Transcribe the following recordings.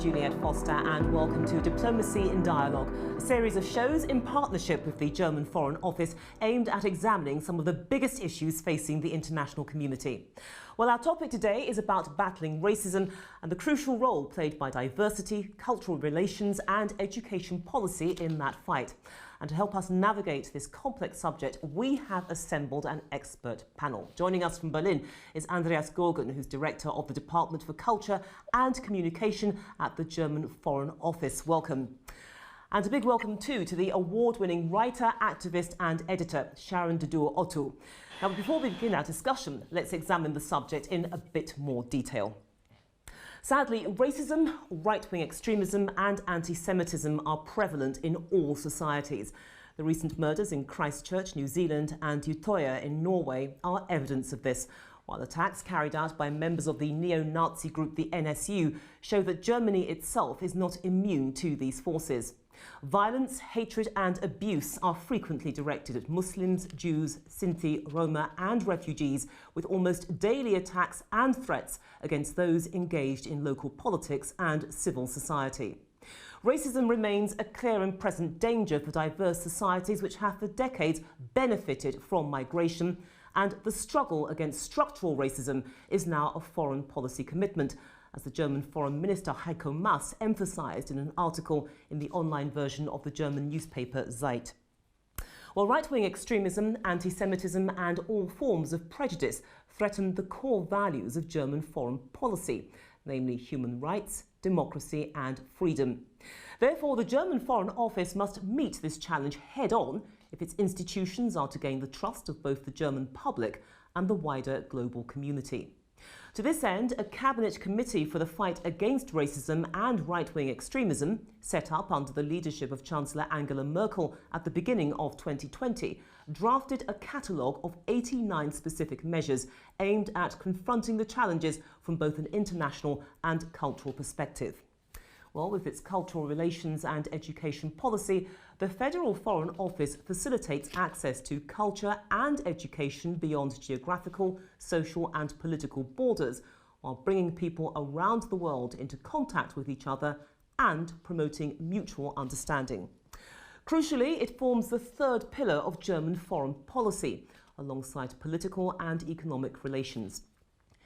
Juliet Foster and welcome to Diplomacy in Dialogue, a series of shows in partnership with the German Foreign Office aimed at examining some of the biggest issues facing the international community. Well, our topic today is about battling racism and the crucial role played by diversity, cultural relations and education policy in that fight. And to help us navigate this complex subject, we have assembled an expert panel. Joining us from Berlin is Andreas Görgen, who's Director of the Department for Culture and Communication at the German Foreign Office. Welcome. And a big welcome too to the award-winning writer, activist and editor, Sharon Dodua Otoo. Now, before we begin our discussion, let's examine the subject in a bit more detail. Sadly, racism, right-wing extremism and anti-Semitism are prevalent in all societies. The recent murders in Christchurch, New Zealand and Utøya in Norway are evidence of this, while attacks carried out by members of the neo-Nazi group the NSU show that Germany itself is not immune to these forces. Violence, hatred and abuse are frequently directed at Muslims, Jews, Sinti, Roma and refugees, with almost daily attacks and threats against those engaged in local politics and civil society. Racism remains a clear and present danger for diverse societies which have for decades benefited from migration, and the struggle against structural racism is now a foreign policy commitment, as the German Foreign Minister Heiko Maas emphasised in an article in the online version of the German newspaper Zeit. Well, right-wing extremism, anti-Semitism and all forms of prejudice threaten the core values of German foreign policy, namely human rights, democracy and freedom. Therefore, the German Foreign Office must meet this challenge head-on if its institutions are to gain the trust of both the German public and the wider global community. To this end, a cabinet committee for the fight against racism and right-wing extremism, set up under the leadership of Chancellor Angela Merkel at the beginning of 2020, drafted a catalogue of 89 specific measures aimed at confronting the challenges from both an international and cultural perspective. Well, with its cultural relations and education policy, the Federal Foreign Office facilitates access to culture and education beyond geographical, social and political borders, while bringing people around the world into contact with each other and promoting mutual understanding. Crucially, it forms the third pillar of German foreign policy, alongside political and economic relations.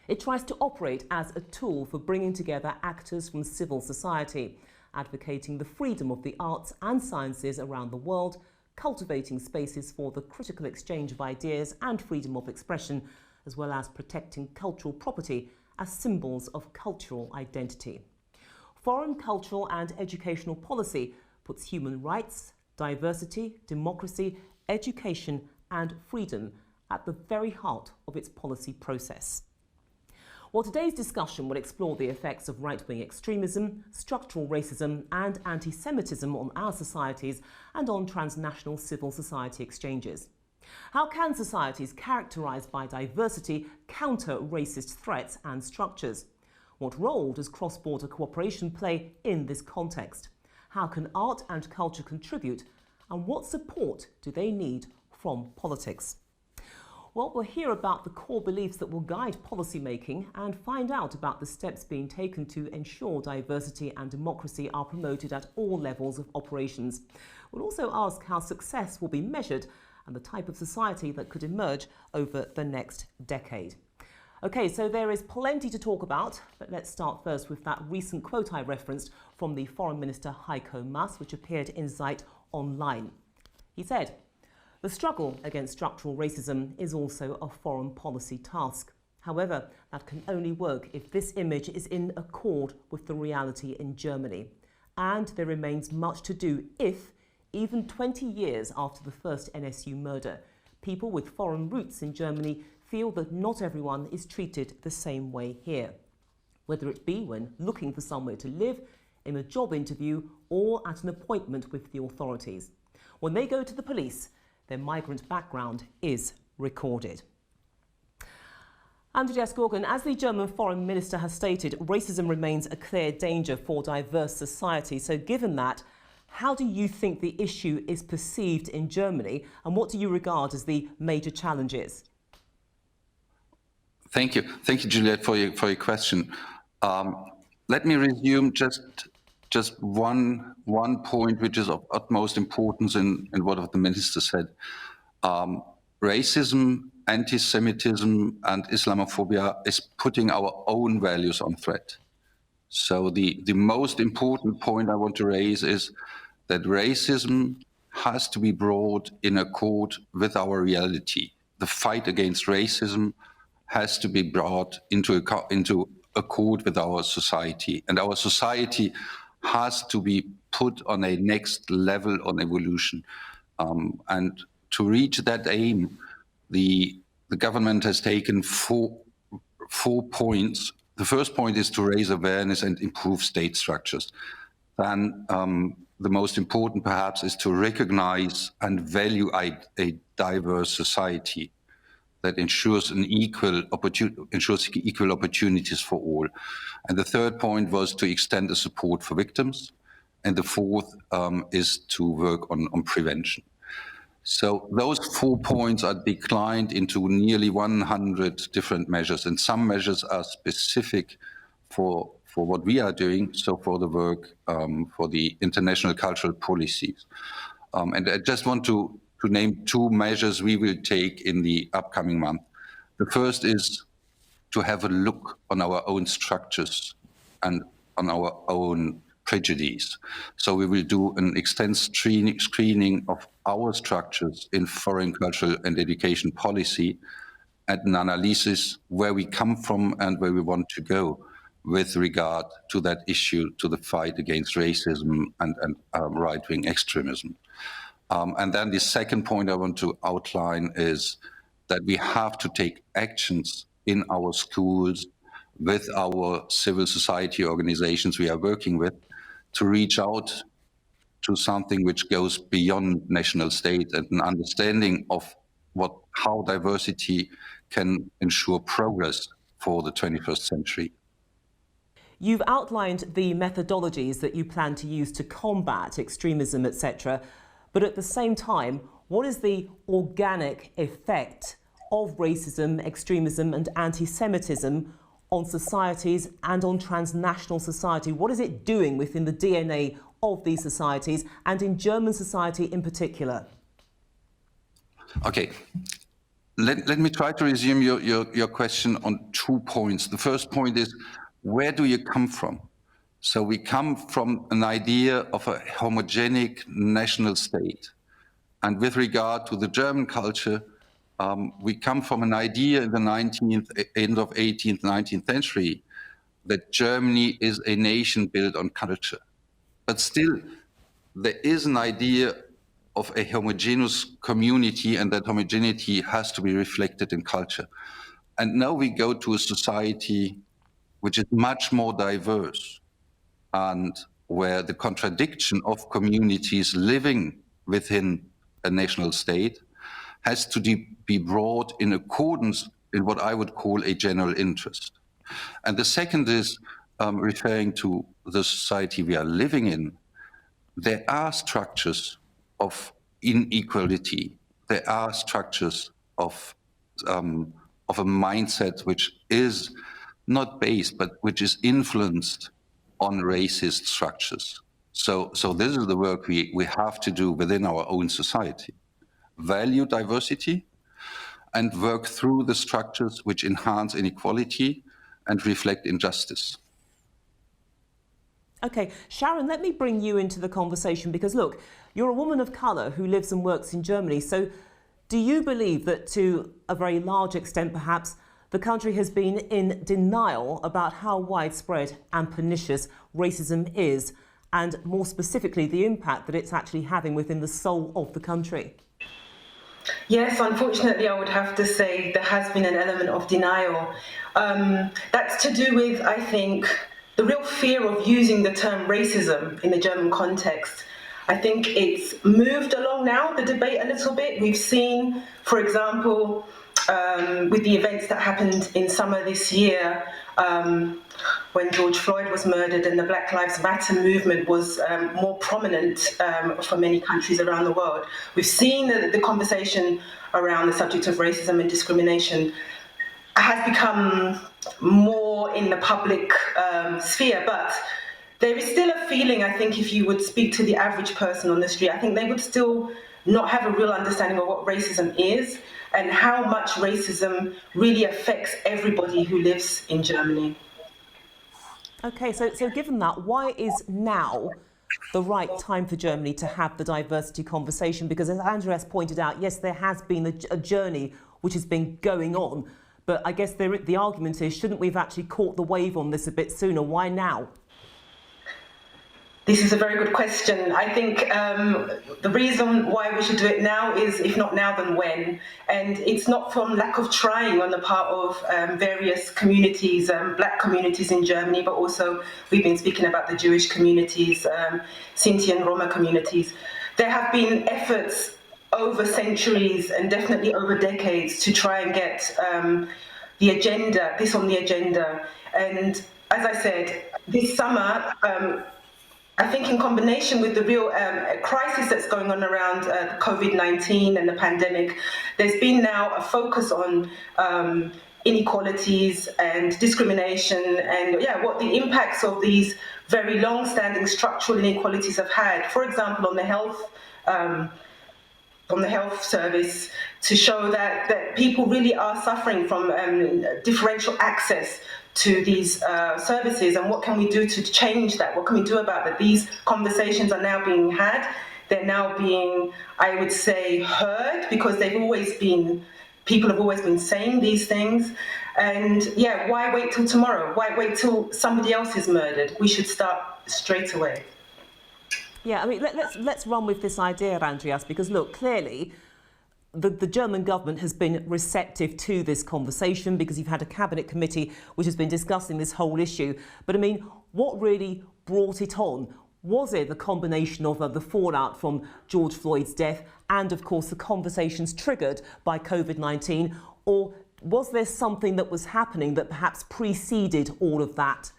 It tries to operate as a tool for bringing together actors from civil society, advocating the freedom of the arts and sciences around the world, cultivating spaces for the critical exchange of ideas and freedom of expression, as well as protecting cultural property as symbols of cultural identity. Foreign cultural and educational policy puts human rights, diversity, democracy, education and freedom at the very heart of its policy process. Well, today's discussion will explore the effects of right-wing extremism, structural racism and anti-Semitism on our societies and on transnational civil society exchanges. How can societies characterized by diversity counter racist threats and structures? What role does cross-border cooperation play in this context? How can art and culture contribute? And what support do they need from politics? Well, we'll hear about the core beliefs that will guide policy making and find out about the steps being taken to ensure diversity and democracy are promoted at all levels of operations. We'll also ask how success will be measured and the type of society that could emerge over the next decade. OK, so there is plenty to talk about, but let's start first with that recent quote I referenced from the Foreign Minister Heiko Maas, which appeared in Zeit online. He said, "The struggle against structural racism is also a foreign policy task. However, that can only work if this image is in accord with the reality in Germany. And there remains much to do if, even 20 years after the first NSU murder, people with foreign roots in Germany feel that not everyone is treated the same way here, whether it be when looking for somewhere to live, in a job interview or at an appointment with the authorities. When they go to the police, their migrant background is recorded." Andreas Görgen, as the German Foreign Minister has stated, racism remains a clear danger for diverse society. So given that, how do you think the issue is perceived in Germany and what do you regard as the major challenges? Thank you, Juliet, for your question. Let me resume just just one point which is of utmost importance in what the minister said. Racism, anti-Semitism, and Islamophobia is putting our own values on threat. So the most important point I want to raise is that racism has to be brought in accord with our reality. The fight against racism has to be brought into accord with our society, and our society has to be put on a next level on evolution. And to reach that aim, the government has taken four points. The first point is to raise awareness and improve state structures. Then the most important, perhaps, is to recognize and value a diverse society that ensures equal opportunities for all. And the third point was to extend the support for victims. And the fourth is to work on prevention. So those 4 points are declined into nearly 100 different measures, and some measures are specific for what we are doing, so for the work for the international cultural policies. And I just want to name 2 measures we will take in the upcoming month. The first is to have a look on our own structures and on our own prejudice. So we will do an extensive screening of our structures in foreign cultural and education policy, and an analysis where we come from and where we want to go with regard to that issue, to the fight against racism and right-wing extremism. And then the second point I want to outline is that we have to take actions in our schools with our civil society organizations we are working with to reach out to something which goes beyond national state and an understanding of how diversity can ensure progress for the 21st century. You've outlined the methodologies that you plan to use to combat extremism, etc. But at the same time, what is the organic effect of racism, extremism and anti-Semitism on societies and on transnational society? What is it doing within the DNA of these societies and in German society in particular? Okay, let me try to resume your question on 2 points. The first point is, where do you come from? So we come from an idea of a homogenic national state. And with regard to the German culture, we come from an idea in the end of 18th, 19th century that Germany is a nation built on culture. But still, there is an idea of a homogeneous community, and that homogeneity has to be reflected in culture. And now we go to a society which is much more diverse, and where the contradiction of communities living within a national state has to be brought in accordance in what I would call a general interest. And the second is referring to the society we are living in. There are structures of inequality. There are structures of a mindset which is not based, but which is influenced on racist structures. So this is the work we have to do within our own society. Value diversity and work through the structures which enhance inequality and reflect injustice. Okay, Sharon, let me bring you into the conversation because, look, you're a woman of colour who lives and works in Germany. So do you believe that to a very large extent, perhaps, the country has been in denial about how widespread and pernicious racism is, and more specifically, the impact that it's actually having within the soul of the country? Yes, unfortunately, I would have to say there has been an element of denial. That's to do with, I think, the real fear of using the term racism in the German context. I think it's moved along now, the debate, a little bit. We've seen, for example, with the events that happened in summer this year, when George Floyd was murdered and the Black Lives Matter movement was more prominent for many countries around the world. We've seen the conversation around the subject of racism and discrimination has become more in the public sphere, but there is still a feeling, I think, if you would speak to the average person on the street, I think they would still not have a real understanding of what racism is and how much racism really affects everybody who lives in Germany. Okay, so given that, why is now the right time for Germany to have the diversity conversation? Because as Andreas pointed out, yes, there has been a journey which has been going on, but I guess the argument is, shouldn't we have actually caught the wave on this a bit sooner? Why now? This is a very good question. I think the reason why we should do it now is, if not now, then when? And it's not from lack of trying on the part of various communities, black communities in Germany, but also we've been speaking about the Jewish communities, Sinti and Roma communities. There have been efforts over centuries and definitely over decades to try and get this on the agenda. And as I said, this summer, I think in combination with the real crisis that's going on around COVID-19 and the pandemic, there's been now a focus on inequalities and discrimination and what the impacts of these very long-standing structural inequalities have had, for example, on the health service, to show that people really are suffering from differential access to these services, and what can we do to change that? What can we do about that? These conversations are now being had. They're now being, I would say, heard, because people have always been saying these things. And why wait till tomorrow? Why wait till somebody else is murdered? We should start straight away. Yeah, I mean, let's run with this idea, Andreas, because look, clearly, the German government has been receptive to this conversation, because you've had a cabinet committee which has been discussing this whole issue. But I mean, what really brought it on? Was it the combination of the fallout from George Floyd's death and, of course, the conversations triggered by COVID-19? Or was there something that was happening that perhaps preceded all of that?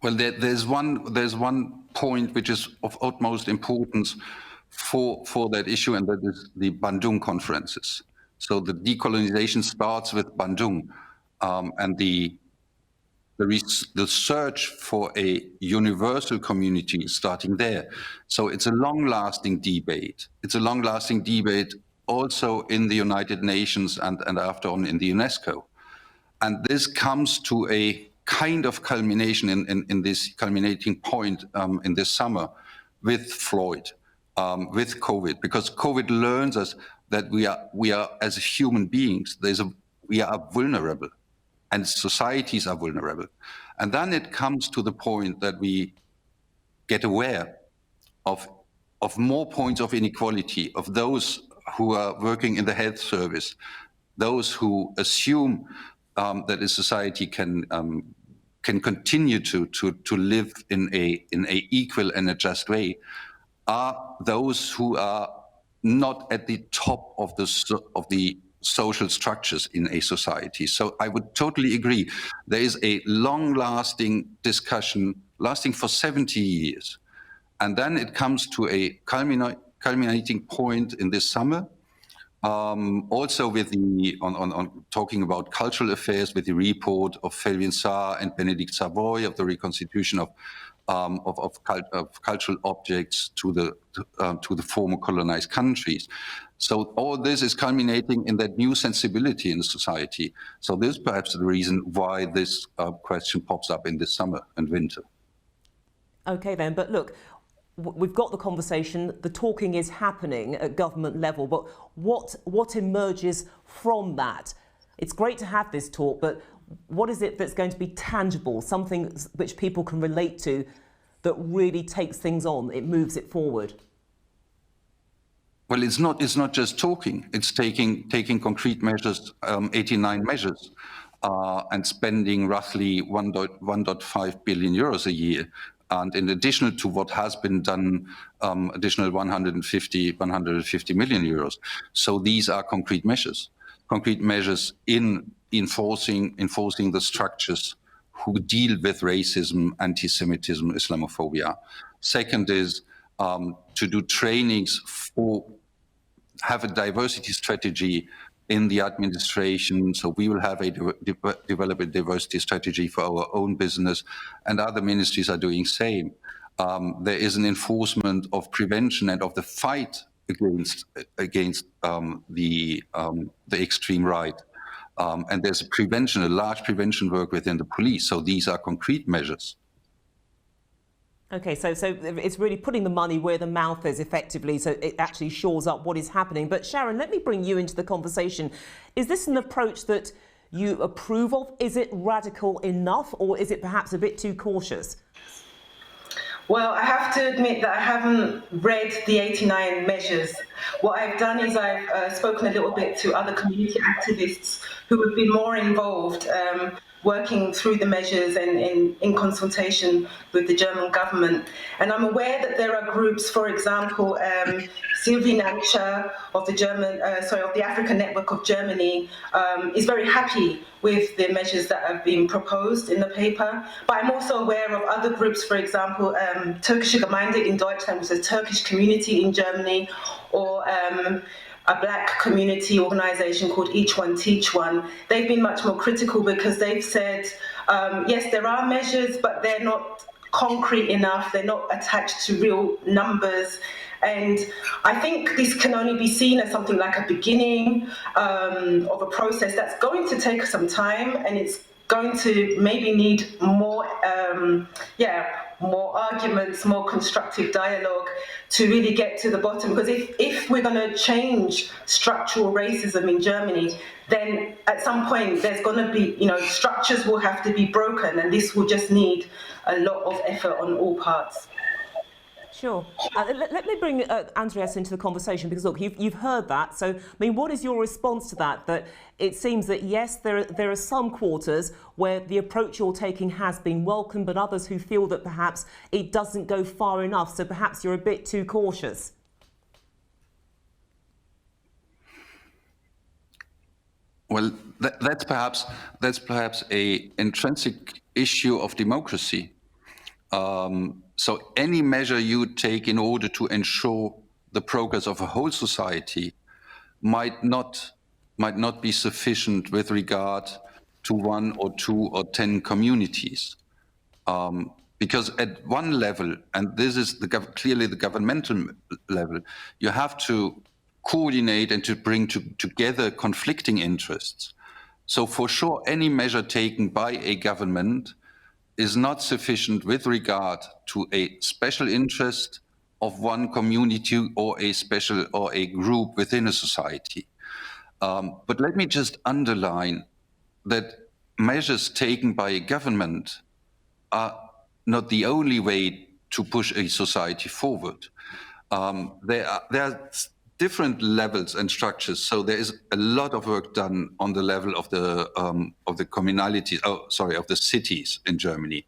Well, there's one point which is of utmost importance for that issue, and that is the Bandung conferences. So the decolonization starts with Bandung, and the search for a universal community starting there. So it's a long-lasting debate. It's a long-lasting debate also in the United Nations and after on in the UNESCO. And this comes to a kind of culmination in this culminating point in this summer with Floyd. With COVID, because COVID learns us that we are as human beings, we are vulnerable, and societies are vulnerable. And then it comes to the point that we get aware of more points of inequality, of those who are working in the health service, those who assume that a society can continue to live in a equal and a just way, are those who are not at the top of the social structures in a society. So I would totally agree. There is a long-lasting discussion lasting for 70 years. And then it comes to a culminating point in this summer, also with on talking about cultural affairs, with the report of Felwine Sarr and Benedict Savoy of the reconstitution of cultural objects to the former colonized countries. So all this is culminating in that new sensibility in society. So this is perhaps the reason why this question pops up in this summer and winter. Okay then, but look, we've got the conversation, the talking is happening at government level, but what emerges from that? It's great to have this talk, but what is it that's going to be tangible, something which people can relate to, that really takes things on, it moves it forward? Well, it's not just talking, it's taking concrete measures, 89 measures, and spending roughly 1.5 billion euros a year. And in addition to what has been done, additional 150 million euros. So these are concrete measures in enforcing the structures who deal with racism, anti-Semitism, Islamophobia. Second is to do trainings have a diversity strategy in the administration. So we will have develop a diversity strategy for our own business, and other ministries are doing same. There is an enforcement of prevention and of the fight against the extreme right. And there's a large prevention work within the police. So these are concrete measures. Okay, so it's really putting the money where the mouth is, effectively, so it actually shores up what is happening. But Sharon, let me bring you into the conversation. Is this an approach that you approve of? Is it radical enough, or is it perhaps a bit too cautious? Well, I have to admit that I haven't read the 89 measures. What I've done is I've spoken a little bit to other community activists who have been more involved, working through the measures and in consultation with the German government. And I'm aware that there are groups, for example, Sylvie Nancher of the African Network of Germany is very happy with the measures that have been proposed in the paper. But I'm also aware of other groups, for example, Türkische Gemeinde in Deutschland, which is a Turkish community in Germany, or a black community organization called Each One Teach One. They've been much more critical because they've said, yes, there are measures, but they're not concrete enough. They're not attached to real numbers. And I think this can only be seen as something like a beginning of a process that's going to take some time, and it's going to maybe need more arguments, more constructive dialogue to really get to the bottom. Because if we're going to change structural racism in Germany, then at some point there's going to be, structures will have to be broken, and this will just need a lot of effort on all parts. Sure. Let me bring Andreas into the conversation, because look, you've heard that. So, I mean, what is your response to that? That it seems that yes, there are some quarters where the approach you're taking has been welcomed, but others who feel that perhaps it doesn't go far enough. So perhaps you're a bit too cautious. Well, that's perhaps a intrinsic issue of democracy. So any measure you take in order to ensure the progress of a whole society might not be sufficient with regard to 1 or 2 or 10 communities. Because at one level, and this is clearly the governmental level, you have to coordinate and to bring together conflicting interests. So for sure, any measure taken by a government is not sufficient with regard to a special interest of one community or a group within a society. But let me just underline that measures taken by a government are not the only way to push a society forward. There are different levels and structures. So there is a lot of work done on the level of the communalities, of the cities in Germany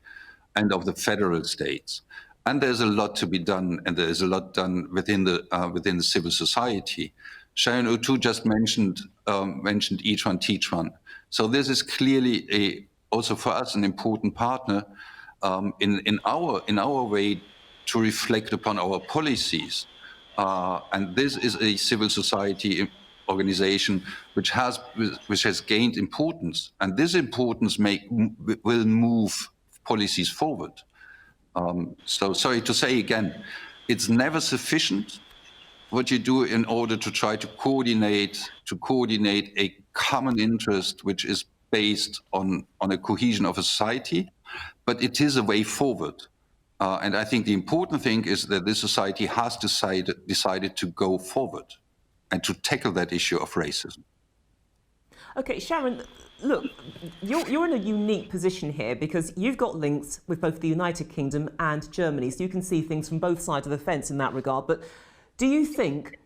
and of the federal states. And there's a lot to be done, and there is a lot done within the civil society. Sharon Otoo just mentioned Each One Teach One. So this is clearly also for us an important partner in our way to reflect upon our policies. And this is a civil society organization which has gained importance, and this importance will move policies forward. So sorry to say again, it's never sufficient what you do in order to try to coordinate a common interest which is based on a cohesion of a society, but it is a way forward. And I think the important thing is that this society has decided to go forward and to tackle that issue of racism. Okay, Sharon, look, you're in a unique position here because you've got links with both the United Kingdom and Germany, so you can see things from both sides of the fence in that regard. But do you think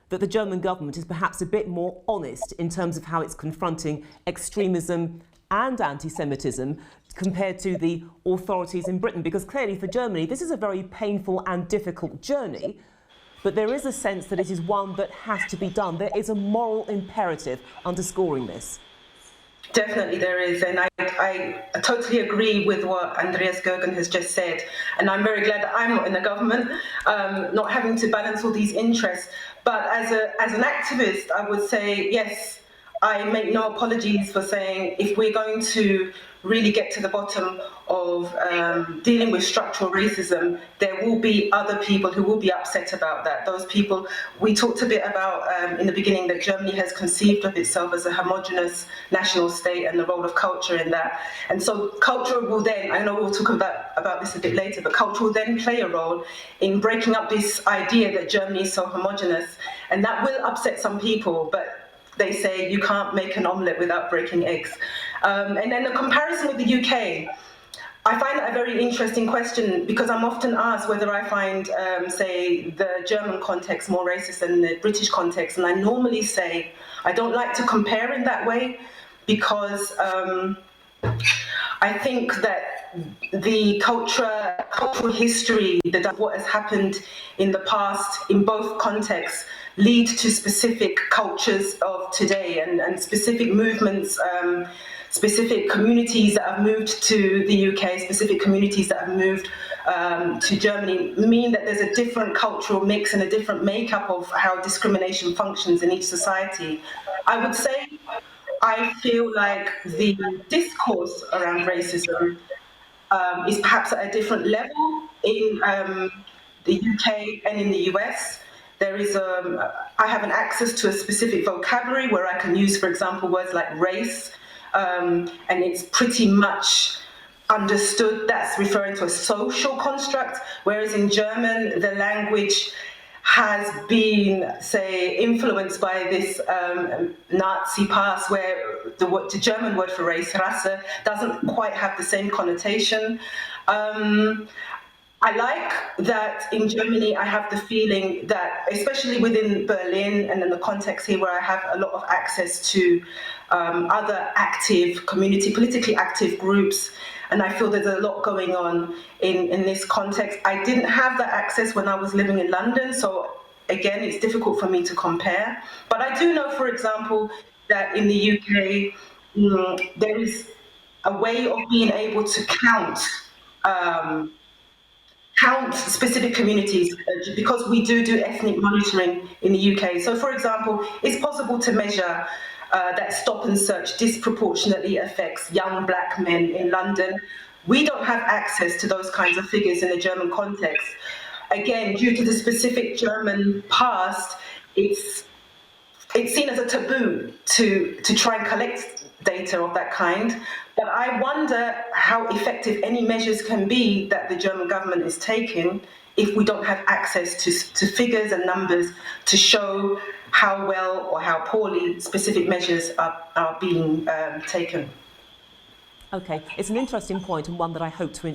that the German government is perhaps a bit more honest in terms of how it's confronting extremism and anti-Semitism compared to the authorities in Britain? Because clearly for Germany, this is a very painful and difficult journey, but there is a sense that it is one that has to be done. There is a moral imperative underscoring this. Definitely there is, and I totally agree with what Andreas Görgen has just said, and I'm very glad that I'm not in the government, not having to balance all these interests. But as an activist, I would say, yes, I make no apologies for saying if we're going to really get to the bottom of dealing with structural racism, there will be other people who will be upset about that. Those people, we talked a bit about in the beginning that Germany has conceived of itself as a homogenous national state and the role of culture in that. And so culture will then, I know we'll talk about this a bit later, but culture will then play a role in breaking up this idea that Germany is so homogenous. And that will upset some people, but they say you can't make an omelette without breaking eggs. And then the comparison with the UK, I find that a very interesting question because I'm often asked whether I find, say, the German context more racist than the British context. And I normally say I don't like to compare in that way because I think that the cultural history, what has happened in the past in both contexts lead to specific cultures of today and specific movements, specific communities that have moved to the UK, specific communities that have moved to Germany mean that there's a different cultural mix and a different makeup of how discrimination functions in each society. I would say I feel like the discourse around racism is perhaps at a different level in the UK and in the US. There is I have an access to a specific vocabulary where I can use, for example, words like race, and it's pretty much understood that's referring to a social construct, whereas in German, the language has been, say, influenced by this Nazi past where the German word for race, Rasse, doesn't quite have the same connotation. I like that in Germany, I have the feeling that, especially within Berlin and in the context here where I have a lot of access to other active politically active groups, and I feel there's a lot going on in this context. I didn't have that access when I was living in London, so again, it's difficult for me to compare. But I do know, for example, that in the UK, there is a way of being able to count specific communities because we do ethnic monitoring in the UK. So, for example, it's possible to measure that stop and search disproportionately affects young black men in London. We don't have access to those kinds of figures in the German context. Again, due to the specific German past, it's seen as a taboo to try and collect data of that kind. But I wonder how effective any measures can be that the German government is taking if we don't have access to figures and numbers to show how well or how poorly specific measures are being taken. Okay, it's an interesting point and one that I hope to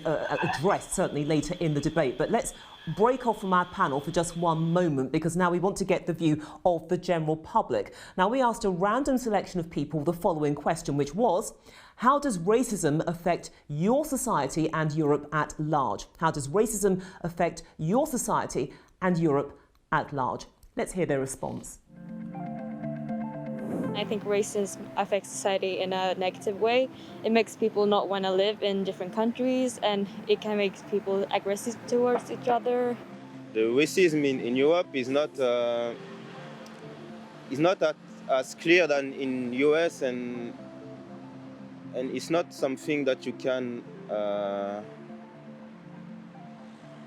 address certainly later in the debate. But let's break off from our panel for just one moment because now we want to get the view of the general public. Now, we asked a random selection of people the following question, which was, how does racism affect your society and Europe at large? How does racism affect your society and Europe at large? Let's hear their response. I think racism affects society in a negative way. It makes people not want to live in different countries, and it can make people aggressive towards each other. The racism in Europe is not as clear than in US, and it's not something that you can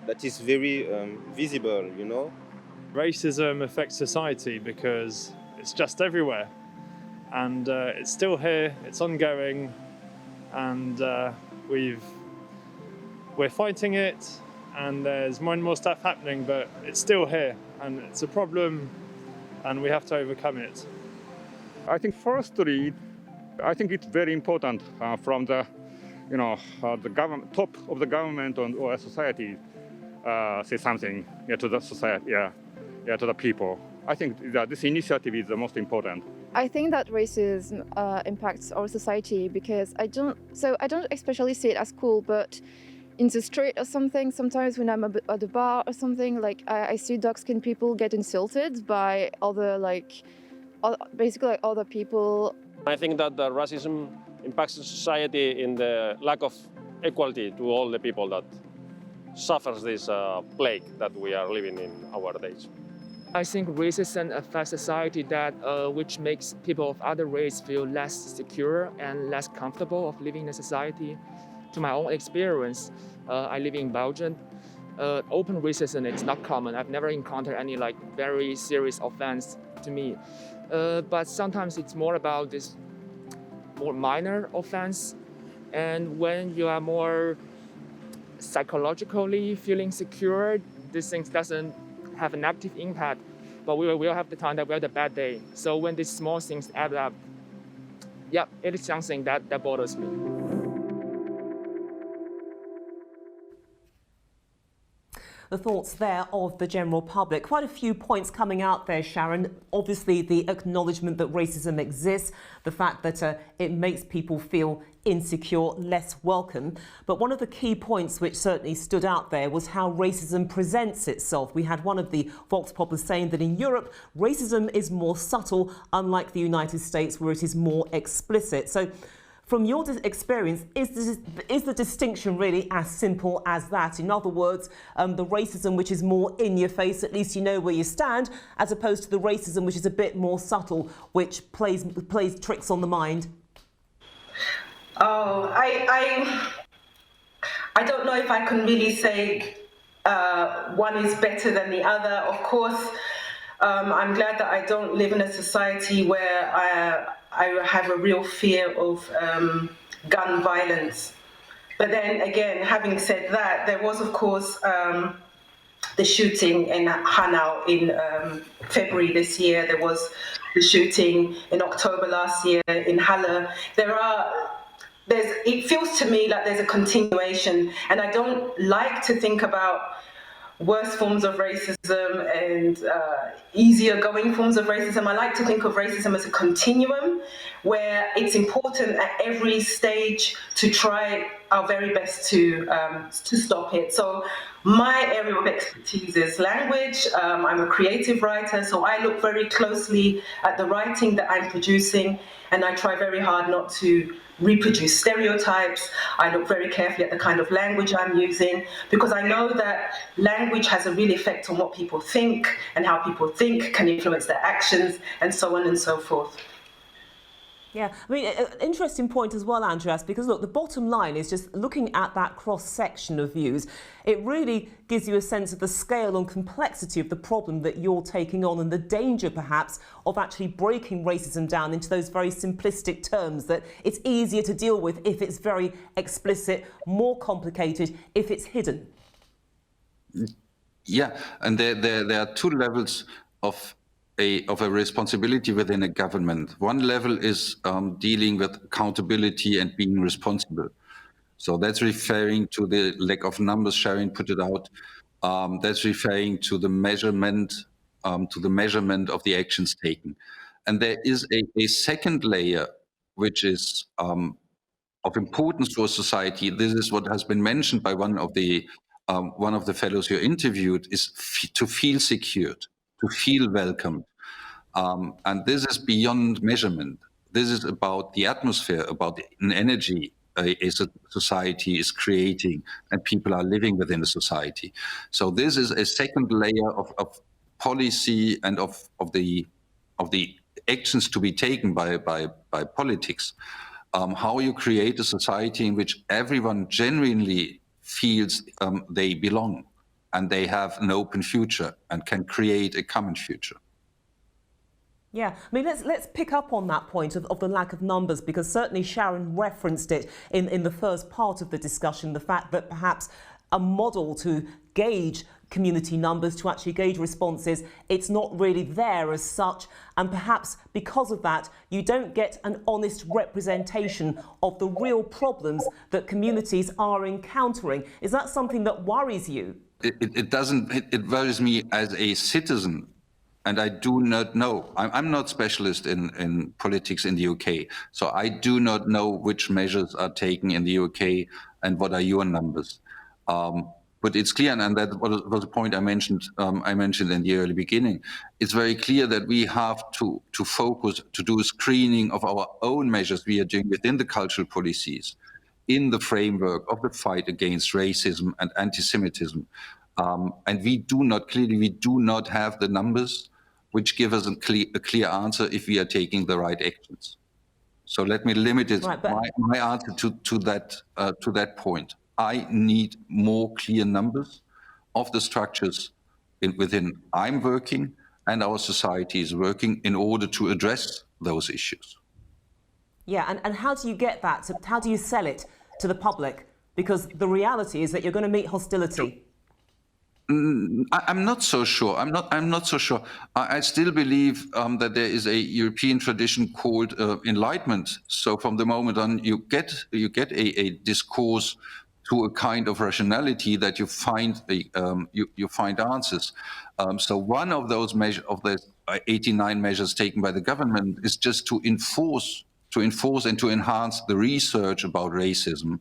that is very visible, you know. Racism affects society because it's just everywhere. And it's still here, it's ongoing, and we're fighting it, and there's more and more stuff happening, but it's still here, and it's a problem, and we have to overcome it. I think firstly, I think it's very important from the, the government, top of the government or society, say something to the society, to the people. I think that this initiative is the most important. I think that racism impacts our society because I don't especially see it as cool, but in the street or something, sometimes when I'm at a bar or something, like I see dark-skinned people get insulted by basically other people. I think that the racism impacts society in the lack of equality to all the people that suffers this plague that we are living in our days. I think racism affects society which makes people of other race feel less secure and less comfortable of living in a society. To my own experience, I live in Belgium. Open racism is not common. I've never encountered any very serious offense to me. But sometimes it's more about this more minor offense. And when you are more psychologically feeling secure, these things doesn't have a negative impact, but we will have the time that we have the bad day. So when these small things add up, yeah, it is something that bothers me. The thoughts there of the general public. Quite a few points coming out there, Sharon. Obviously, the acknowledgement that racism exists, the fact that it makes people feel insecure, less welcome. But one of the key points which certainly stood out there was how racism presents itself. We had one of the Vox Poppers saying that in Europe, racism is more subtle, unlike the United States, where it is more explicit. So from your experience, is the distinction really as simple as that? In other words, the racism which is more in your face, at least you know where you stand, as opposed to the racism which is a bit more subtle, which plays tricks on the mind? Oh, I don't know if I can really say one is better than the other. Of course, I'm glad that I don't live in a society where I have a real fear of gun violence. But then again, having said that, there was, of course, the shooting in Hanau in February this year. There was the shooting in October last year in Halle. It feels to me like there's a continuation, and I don't like to think about worse forms of racism and easier going forms of racism. I like to think of racism as a continuum where it's important at every stage to try our very best to stop it. So my area of expertise is language. I'm a creative writer, so I look very closely at the writing that I'm producing, and I try very hard not to reproduce stereotypes. I look very carefully at the kind of language I'm using, because I know that language has a real effect on what people think, and how people think can influence their actions, and so on and so forth. Yeah, I mean, an interesting point as well, Andreas, because look, the bottom line is just looking at that cross-section of views, it really gives you a sense of the scale and complexity of the problem that you're taking on, and the danger perhaps of actually breaking racism down into those very simplistic terms that it's easier to deal with if it's very explicit, more complicated if it's hidden. Yeah, and there are two levels of a responsibility within a government. One level is dealing with accountability and being responsible. So that's referring to the lack of numbers. Sharon put it out. That's referring to the measurement of the actions taken. And there is a second layer, which is of importance for society. This is what has been mentioned by one of the fellows you interviewed, is to feel secured, to feel welcomed. And this is beyond measurement. This is about the atmosphere, about an energy a society is creating and people are living within a society. So this is a second layer of policy and of the actions to be taken by politics. How you create a society in which everyone genuinely feels they belong and they have an open future and can create a common future. Yeah, I mean, let's pick up on that point of the lack of numbers, because certainly Sharon referenced it in the first part of the discussion, the fact that perhaps a model to gauge community numbers, to actually gauge responses, it's not really there as such, and perhaps because of that you don't get an honest representation of the real problems that communities are encountering. Is that something that worries you? It doesn't. It worries me as a citizen. And I do not know, I'm not specialist in politics in the UK, so I do not know which measures are taken in the UK and what are your numbers. But it's clear, and that was a point I mentioned in the early beginning. It's very clear that we have to focus, to do a screening of our own measures we are doing within the cultural policies, in the framework of the fight against racism and anti-Semitism. And we do not have the numbers which give us a clear answer if we are taking the right actions. So let me limit it, Right, my answer to that point. I need more clear numbers of the structures within I'm working and our society is working in order to address those issues. Yeah, and how do you get that? How do you sell it to the public? Because the reality is that you're going to meet hostility. I'm not so sure. I'm not so sure. I still believe that there is a European tradition called enlightenment. So from the moment on, you get a discourse to a kind of rationality that you find you find answers. So one of those measures, of the 89 measures taken by the government, is just to enforce and to enhance the research about racism.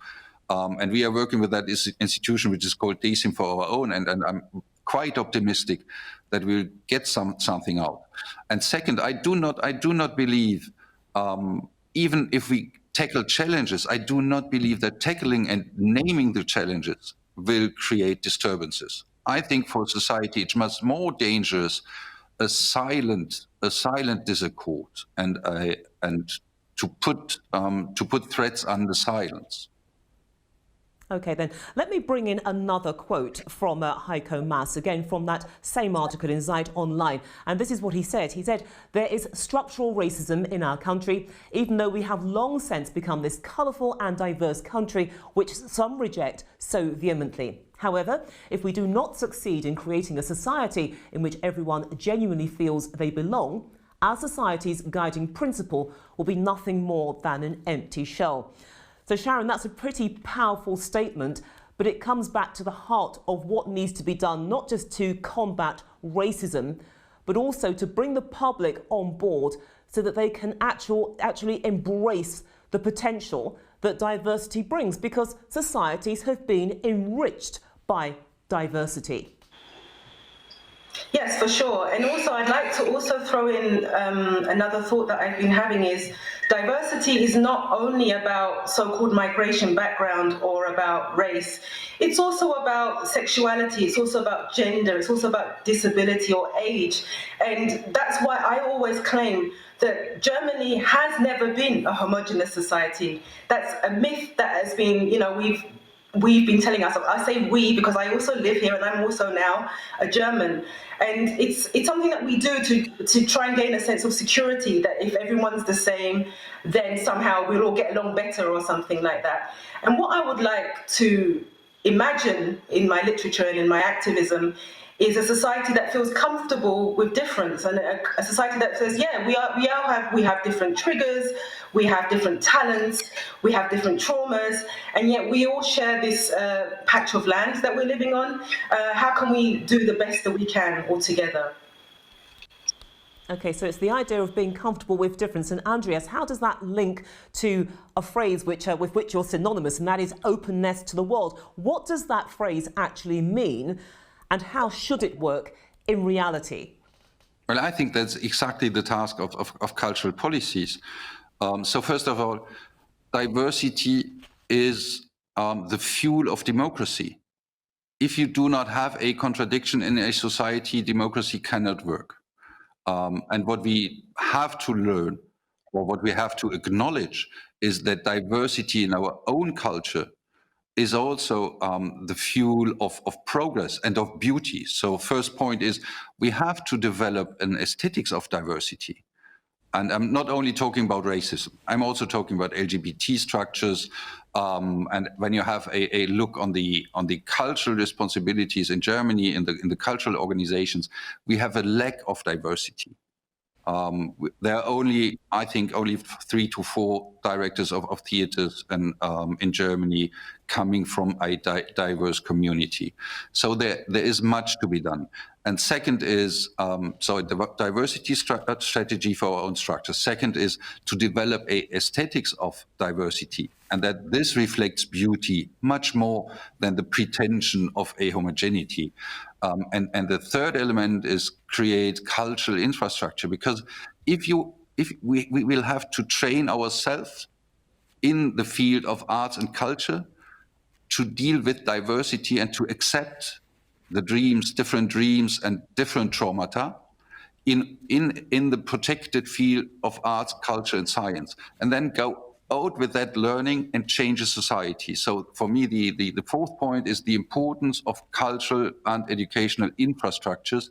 And we are working with that institution, which is called DECIM for our own, and I'm quite optimistic that we'll get something out. And second, I do not believe, even if we tackle challenges, I do not believe that tackling and naming the challenges will create disturbances. I think for society it's much more dangerous a silent disaccord and to put threats under silence. Okay, then let me bring in another quote from Heiko Maas, again from that same article in Zeit Online. And this is what he said. He said, there is structural racism in our country, even though we have long since become this colourful and diverse country, which some reject so vehemently. However, if we do not succeed in creating a society in which everyone genuinely feels they belong, our society's guiding principle will be nothing more than an empty shell. So Sharon, that's a pretty powerful statement, but it comes back to the heart of what needs to be done, not just to combat racism, but also to bring the public on board so that they can actually embrace the potential that diversity brings, because societies have been enriched by diversity. Yes, for sure. And also I'd like to also throw in another thought that I've been having is diversity is not only about so-called migration background or about race. It's also about sexuality. It's also about gender. It's also about disability or age. And that's why I always claim that Germany has never been a homogenous society. That's a myth that has been, we've been telling ourselves. I say we because I also live here and I'm also now a German. And it's something that we do to try and gain a sense of security, that if everyone's the same, then somehow we'll all get along better or something like that. And what I would like to imagine in my literature and in my activism is a society that feels comfortable with difference, and a society that says, yeah, we have different triggers, we have different talents, we have different traumas, and yet we all share this patch of land that we're living on. How can we do the best that we can all together? Okay, so it's the idea of being comfortable with difference. And Andreas, how does that link to a phrase with which you're synonymous, and that is openness to the world? What does that phrase actually mean, and how should it work in reality? Well, I think that's exactly the task of cultural policies. So first of all, diversity is the fuel of democracy. If you do not have a contradiction in a society, democracy cannot work. And what we have to learn, or what we have to acknowledge, is that diversity in our own culture is also the fuel of progress and of beauty. So first point is we have to develop an aesthetics of diversity. And I'm not only talking about racism, I'm also talking about LGBT structures. And when you have a look on the cultural responsibilities in Germany, in the cultural organizations, we have a lack of diversity. There are only 3 to 4 directors of theaters in Germany coming from a diverse community. So there is much to be done. And second is, the diversity strategy for our own structure. Second is to develop a aesthetics of diversity, and that this reflects beauty much more than the pretension of a homogeneity. And the third element is create cultural infrastructure, because if we will have to train ourselves in the field of arts and culture to deal with diversity and to accept the dreams, different dreams and different traumata in the protected field of arts, culture and science, and then go out with that learning and change a society. So for me, the fourth point is the importance of cultural and educational infrastructures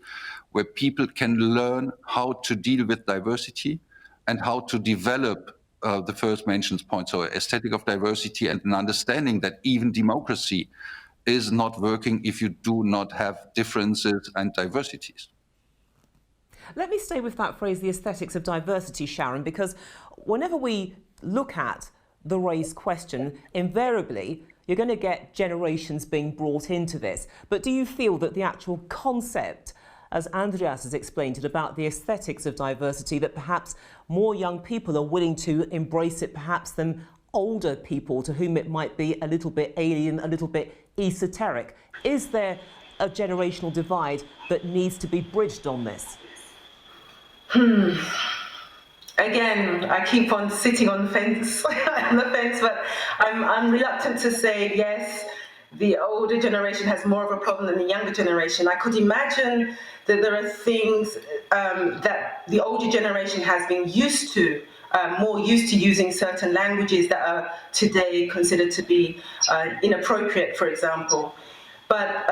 where people can learn how to deal with diversity and how to develop the first mentioned point, so aesthetic of diversity and an understanding that even democracy is not working if you do not have differences and diversities. Let me stay with that phrase, the aesthetics of diversity, Sharon, because whenever we look at the race question, invariably you're going to get generations being brought into this. But do you feel that the actual concept, as Andreas has explained it, about the aesthetics of diversity, that perhaps more young people are willing to embrace it perhaps than older people to whom it might be a little bit alien, a little bit esoteric? Is there a generational divide that needs to be bridged on this? Again, I keep on sitting on the fence, but I'm reluctant to say yes, the older generation has more of a problem than the younger generation. I could imagine that there are things that the older generation has been used to, more used to using certain languages that are today considered to be inappropriate, for example. But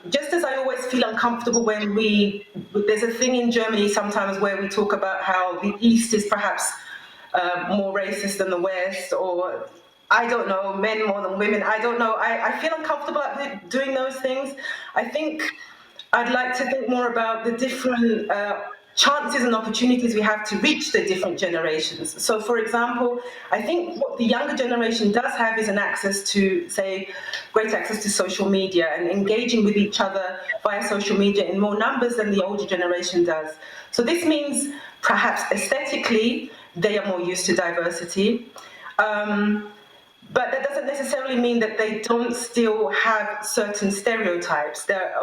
just as I always feel uncomfortable when there's a thing in Germany sometimes where we talk about how the East is perhaps more racist than the West, or I don't know, men more than women, I don't know. I feel uncomfortable at doing those things. I think I'd like to think more about the different chances and opportunities we have to reach the different generations. So, for example, I think what the younger generation does have is an access to, say, great access to social media and engaging with each other via social media in more numbers than the older generation does. So this means perhaps aesthetically they are more used to diversity. But that doesn't necessarily mean that they don't still have certain stereotypes. They're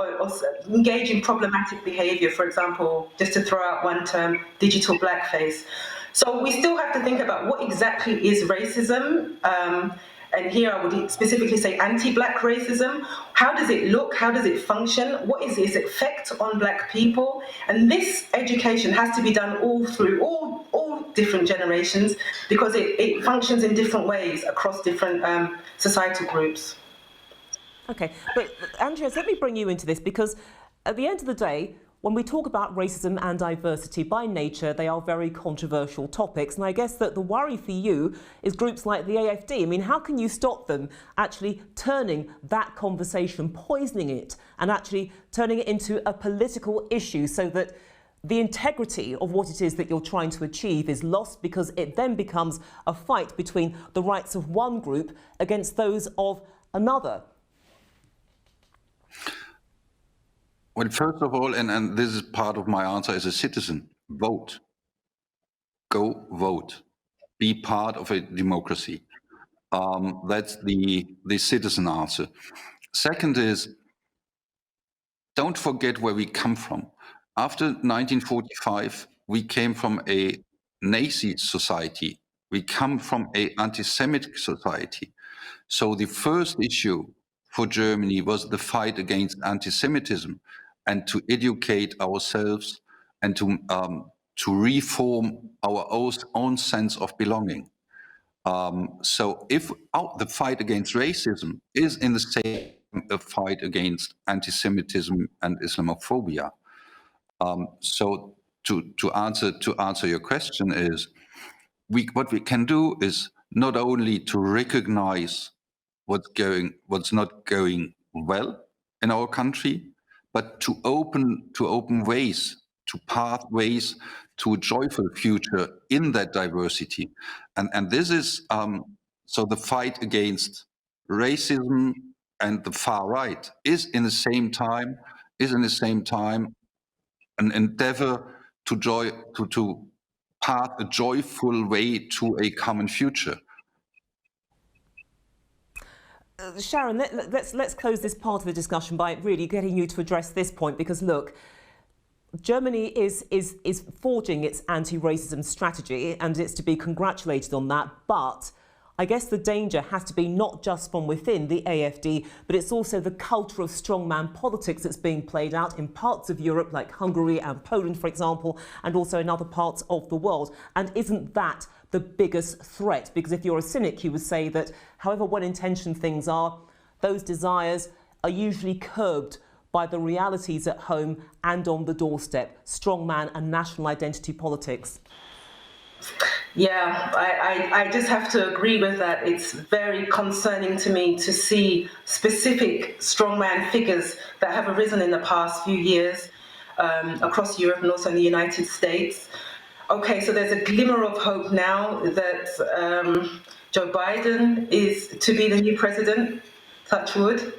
engage in problematic behavior, for example, just to throw out one term, digital blackface. So we still have to think about what exactly is racism. And here I would specifically say anti-black racism. How does it look? How does it function? What is its effect on black people? And this education has to be done all through all different generations, because it functions in different ways across different societal groups. Okay, but Andreas, let me bring you into this, because at the end of the day, when we talk about racism and diversity, by nature, they are very controversial topics. And I guess that the worry for you is groups like the AfD. I mean, how can you stop them actually turning that conversation, poisoning it, and actually turning it into a political issue so that the integrity of what it is that you're trying to achieve is lost, because it then becomes a fight between the rights of one group against those of another? Well, first of all, and this is part of my answer as a citizen, vote. Go vote. Be part of a democracy. That's the citizen answer. Second is, don't forget where we come from. After 1945, we came from a Nazi society. We come from an anti-Semitic society. So the first issue for Germany was the fight against anti-Semitism, and to educate ourselves and to reform our own sense of belonging. So if the fight against racism is in the same a fight against anti-Semitism and Islamophobia. So to answer your question is, what we can do is not only to recognize what's not going well in our country, but to open ways, to pathways to a joyful future in that diversity. And this is so the fight against racism and the far right is in the same time an endeavor to path a joyful way to a common future. Sharon, let's close this part of the discussion by really getting you to address this point, because look, Germany is forging its anti-racism strategy, and it's to be congratulated on that. But I guess the danger has to be not just from within the AfD, but it's also the culture of strongman politics that's being played out in parts of Europe, like Hungary and Poland, for example, and also in other parts of the world. And isn't that the biggest threat? Because if you're a cynic, you would say that however well-intentioned things are, those desires are usually curbed by the realities at home and on the doorstep, strongman and national identity politics. Yeah, I just have to agree with that. It's very concerning to me to see specific strongman figures that have arisen in the past few years across Europe and also in the United States. Okay, so there's a glimmer of hope now that Joe Biden is to be the new president, touch wood.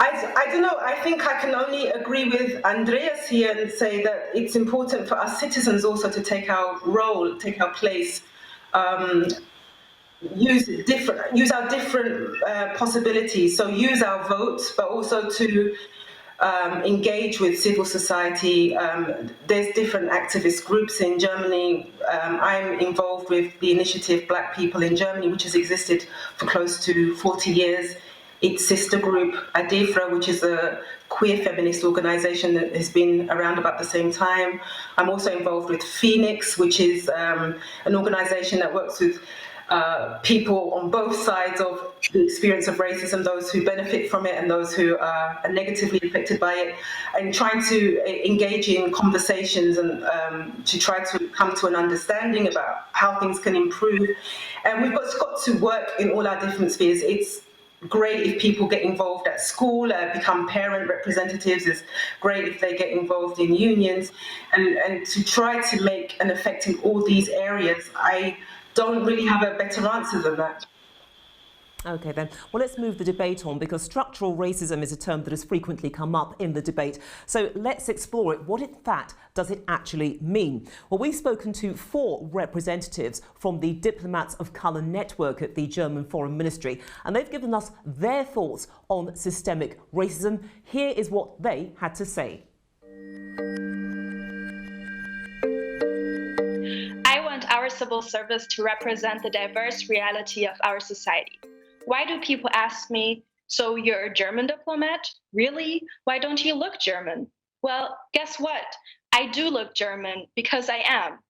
I don't know, I think I can only agree with Andreas here and say that it's important for us citizens also to take our role, take our place, use our different possibilities. So use our votes, but also to engage with civil society. There's different activist groups in Germany. I'm involved with the initiative Black People in Germany, which has existed for close to 40 years. Its sister group, ADEFRA, which is a queer feminist organization that has been around about the same time. I'm also involved with Phoenix, which is an organization that works with people on both sides of the experience of racism, those who benefit from it and those who are negatively affected by it, and trying to engage in conversations and to try to come to an understanding about how things can improve. And we've got to work in all our different spheres. It's great if people get involved at school, become parent representatives. It's great if they get involved in unions, and to try to make an effect in all these areas. I don't really have a better answer than that. OK, then. Well, let's move the debate on, because structural racism is a term that has frequently come up in the debate. So let's explore it. What, in fact, does it actually mean? Well, we've spoken to 4 representatives from the Diplomats of Colour network at the German Foreign Ministry, and they've given us their thoughts on systemic racism. Here is what they had to say. I want our civil service to represent the diverse reality of our society. Why do people ask me, so you're a German diplomat? Really? Why don't you look German? Well, guess what? I do look German because I am.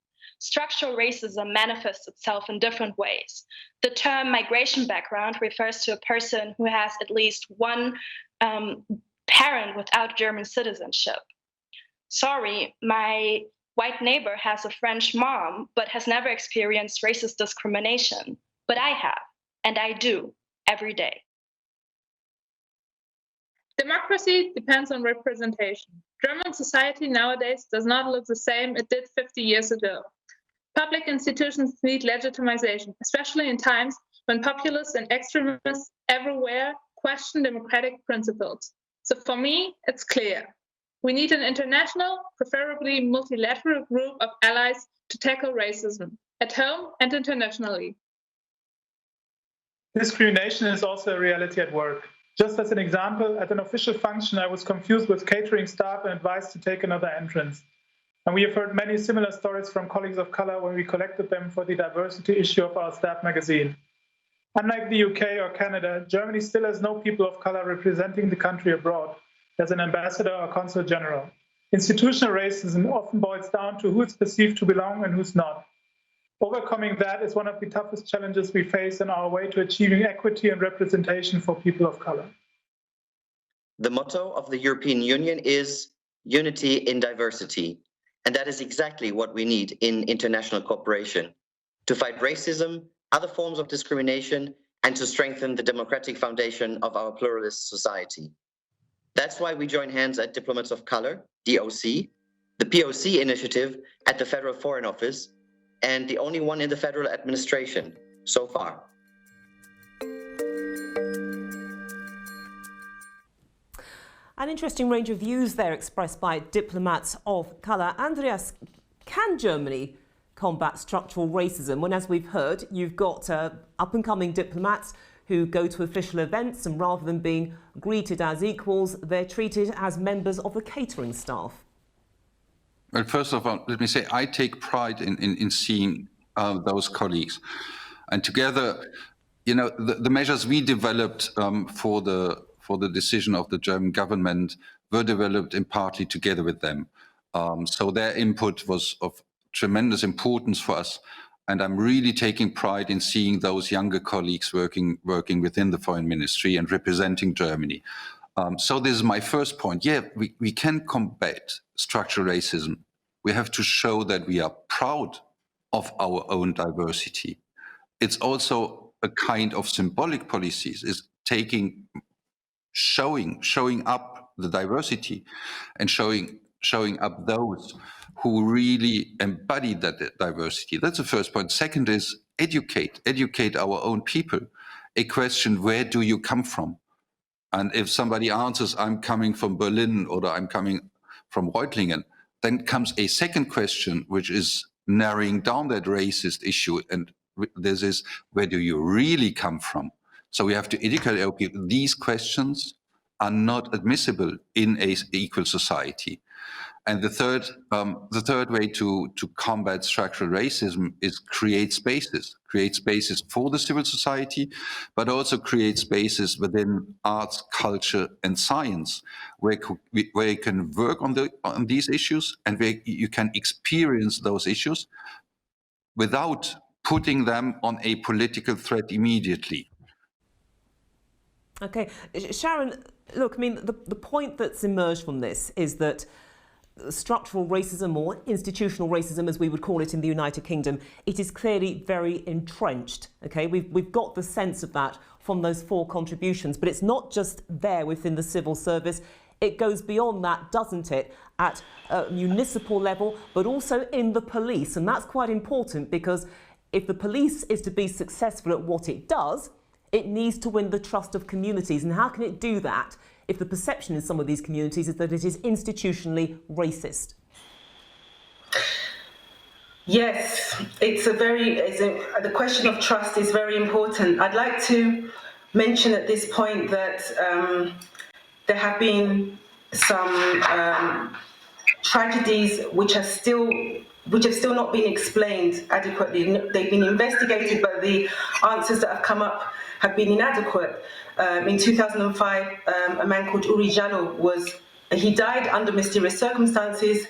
Structural racism manifests itself in different ways. The term migration background refers to a person who has at least one parent without German citizenship. Sorry, my white neighbor has a French mom, but has never experienced racist discrimination. But I have, and I do, every day. Democracy depends on representation. German society nowadays does not look the same it did 50 years ago. Public institutions need legitimization, especially in times when populists and extremists everywhere question democratic principles. So for me, it's clear. We need an international, preferably multilateral group of allies to tackle racism, at home and internationally. Discrimination is also a reality at work. Just as an example, at an official function, I was confused with catering staff and advised to take another entrance. And we have heard many similar stories from colleagues of color when we collected them for the diversity issue of our staff magazine. Unlike the UK or Canada, Germany still has no people of color representing the country abroad as an ambassador or consul general. Institutional racism often boils down to who is perceived to belong and who's not. Overcoming that is one of the toughest challenges we face on our way to achieving equity and representation for people of color. The motto of the European Union is unity in diversity. And that is exactly what we need in international cooperation, to fight racism, other forms of discrimination, and to strengthen the democratic foundation of our pluralist society. That's why we join hands at Diplomats of Color, DOC, the POC initiative at the Federal Foreign Office, and the only one in the federal administration so far. An interesting range of views there expressed by diplomats of colour. Andreas, can Germany combat structural racism when, as we've heard, you've got up-and-coming diplomats who go to official events and rather than being greeted as equals, they're treated as members of the catering staff? Well, first of all, let me say I take pride in seeing those colleagues. And together, you know, the measures we developed for the decision of the German government were developed in partly together with them. So their input was of tremendous importance for us. And I'm really taking pride in seeing those younger colleagues working within the foreign ministry and representing Germany. So this is my first point. Yeah, we can combat structural racism. We have to show that we are proud of our own diversity. It's also a kind of symbolic policies, is showing up the diversity and showing up those who really embody that diversity. That's the first point. Second is educate our own people. A question, where do you come from? And if somebody answers, I'm coming from Berlin or I'm coming from Reutlingen, then comes a second question, which is narrowing down that racist issue. And this is, where do you really come from? So we have to educate our people. These questions are not admissible in an equal society. And the third way to combat structural racism is create spaces for the civil society, but also create spaces within arts, culture, and science, where you can work on these issues and where you can experience those issues without putting them on a political threat immediately. Okay, Sharon, look, I mean, the point that's emerged from this is that structural racism, or institutional racism as we would call it in the United Kingdom, it is clearly very entrenched. Okay, we've got the sense of that from those 4 contributions, but it's not just there within the civil service. It goes beyond that, doesn't it, at a municipal level, but also in the police. And that's quite important, because if the police is to be successful at what it does, it needs to win the trust of communities. And how can it do that if the perception in some of these communities is that it is institutionally racist? Yes, the question of trust is very important. I'd like to mention at this point that there have been some tragedies which have still not been explained adequately. They've been investigated, but the answers that have come up have been inadequate. In 2005, a man called Uri Jallo he died under mysterious circumstances.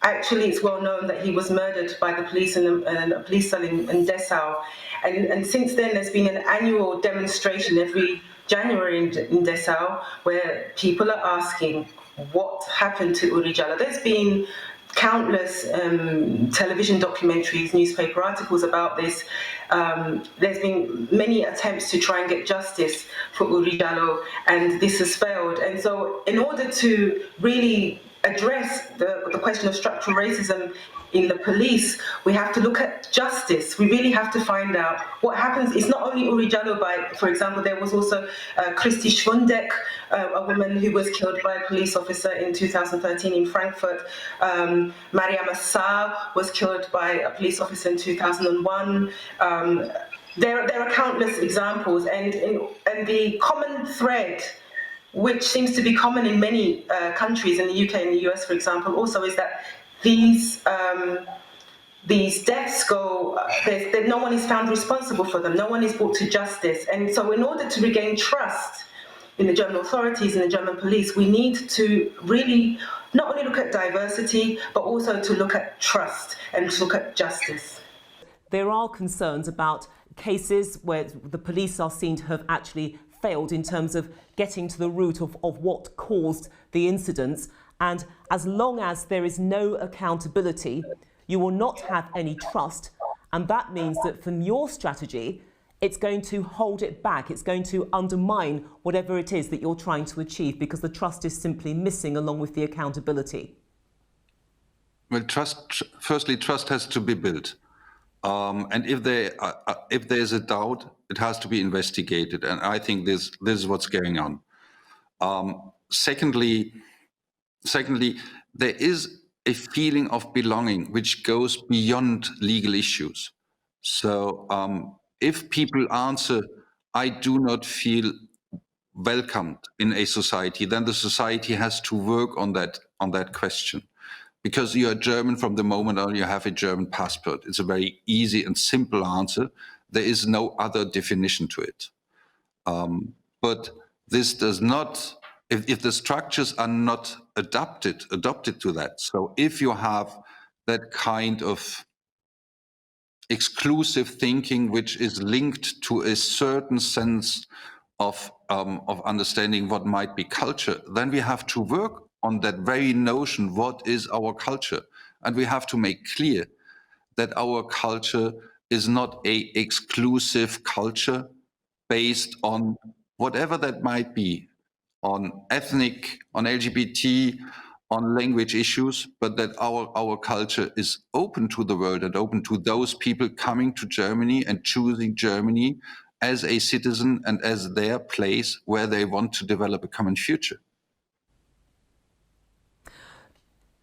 Actually, it's well known that he was murdered by the police in a police cell in Dessau. And since then, there's been an annual demonstration every January in Dessau where people are asking, what happened to Uri Jallo? There's been countless television documentaries, newspaper articles about this. There's been many attempts to try and get justice for Uri Jallo, and this has failed. And so in order to really address the question of structural racism in the police, we have to look at justice. We really have to find out what happens. It's not only Uri Jallo, for example, there was also Christi Schwundeck, a woman who was killed by a police officer in 2013 in Frankfurt. Mariam Assar was killed by a police officer in 2001. There are countless examples, and the common thread, which seems to be common in many countries, in the UK and the US, for example, also is that these deaths go, no one is found responsible for them, no one is brought to justice. And so in order to regain trust in the German authorities and the German police, we need to really not only look at diversity, but also to look at trust and to look at justice. There are concerns about cases where the police are seen to have actually failed in terms of getting to the root of what caused the incidents. And as long as there is no accountability, you will not have any trust. And that means that from your strategy, it's going to hold it back. It's going to undermine whatever it is that you're trying to achieve, because the trust is simply missing along with the accountability. Well, firstly, trust has to be built. And if there's a doubt, it has to be investigated. And I think this is what's going on. Secondly, there is a feeling of belonging which goes beyond legal issues. So if people answer, I do not feel welcomed in a society, then the society has to work on that question. because you are German from the moment on you have a German passport. It's a very easy and simple answer. There is no other definition to it. But this does not, if the structures are not adopted to that, so if you have that kind of exclusive thinking which is linked to a certain sense of understanding what might be culture, then we have to work on that very notion, what is our culture? And we have to make clear that our culture is not a exclusive culture based on whatever that might be, on ethnic, on LGBT, on language issues, but that our culture is open to the world and open to those people coming to Germany and choosing Germany as a citizen and as their place where they want to develop a common future.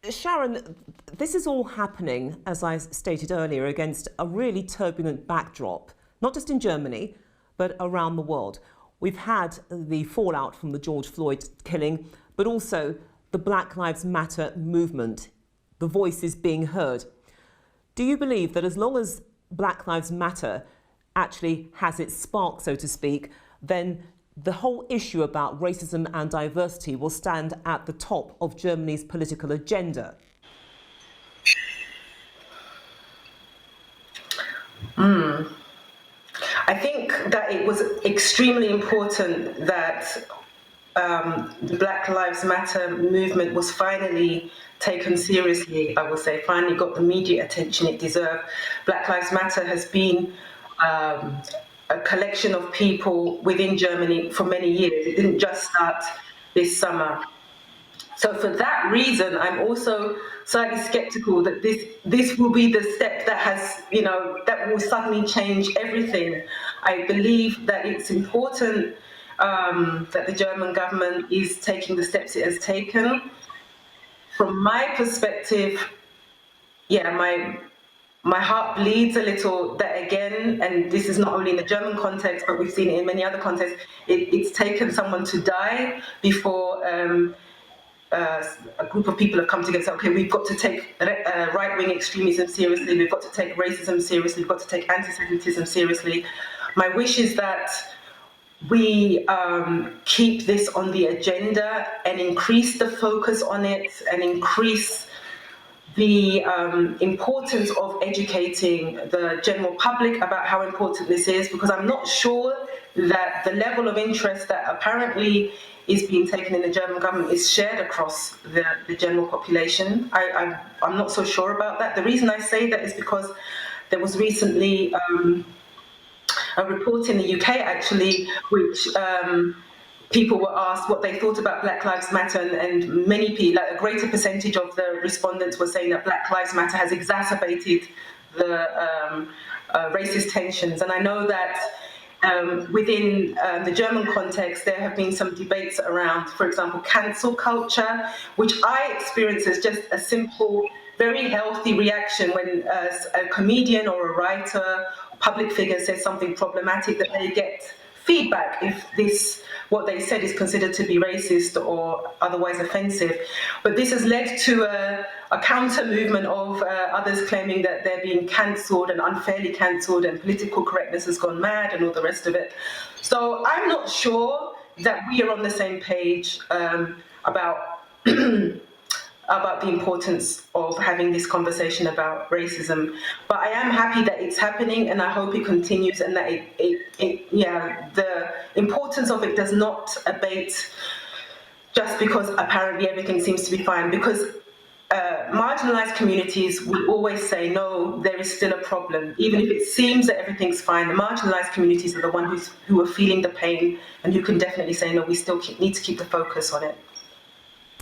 Sharon, this is all happening, as I stated earlier, against a really turbulent backdrop, not just in Germany, but around the world. We've had the fallout from the George Floyd killing, but also the Black Lives Matter movement, the voices being heard. Do you believe that as long as Black Lives Matter actually has its spark, so to speak, then the whole issue about racism and diversity will stand at the top of Germany's political agenda? I think that it was extremely important that the Black Lives Matter movement was finally taken seriously, I would say, finally got the media attention it deserved. Black Lives Matter has been a collection of people within Germany for many years. It didn't just start this summer. So for that reason, I'm also slightly skeptical that this will be the step that has, that will suddenly change everything. I believe that it's important that the German government is taking the steps it has taken. From my perspective, my heart bleeds a little that again, and this is not only in the German context, but we've seen it in many other contexts, it's taken someone to die before a group of people have come together and said, okay, we've got to take right-wing extremism seriously, we've got to take racism seriously, we've got to take anti-Semitism seriously. My wish is that we keep this on the agenda and increase the focus on it and increase the importance of educating the general public about how important this is, because I'm not sure that the level of interest that apparently is being taken in the German government is shared across the general population. I'm not so sure about that. The reason I say that is because there was recently a report in the UK, actually, which people were asked what they thought about Black Lives Matter, and many people, like a greater percentage of the respondents were saying that Black Lives Matter has exacerbated the racist tensions. And I know that within the German context, there have been some debates around, for example, cancel culture, which I experience as just a simple, very healthy reaction when a comedian or a writer, public figure says something problematic, that they get feedback if what they said is considered to be racist or otherwise offensive. But this has led to a counter movement of others claiming that they're being cancelled and unfairly cancelled and political correctness has gone mad and all the rest of it. So I'm not sure that we are on the same page about the importance of having this conversation about racism. But I am happy that it's happening, and I hope it continues, and that the importance of it does not abate just because apparently everything seems to be fine. Because marginalized communities will always say, no, there is still a problem. Even if it seems that everything's fine, the marginalized communities are the ones who are feeling the pain and who can definitely say, no, we still need to keep the focus on it.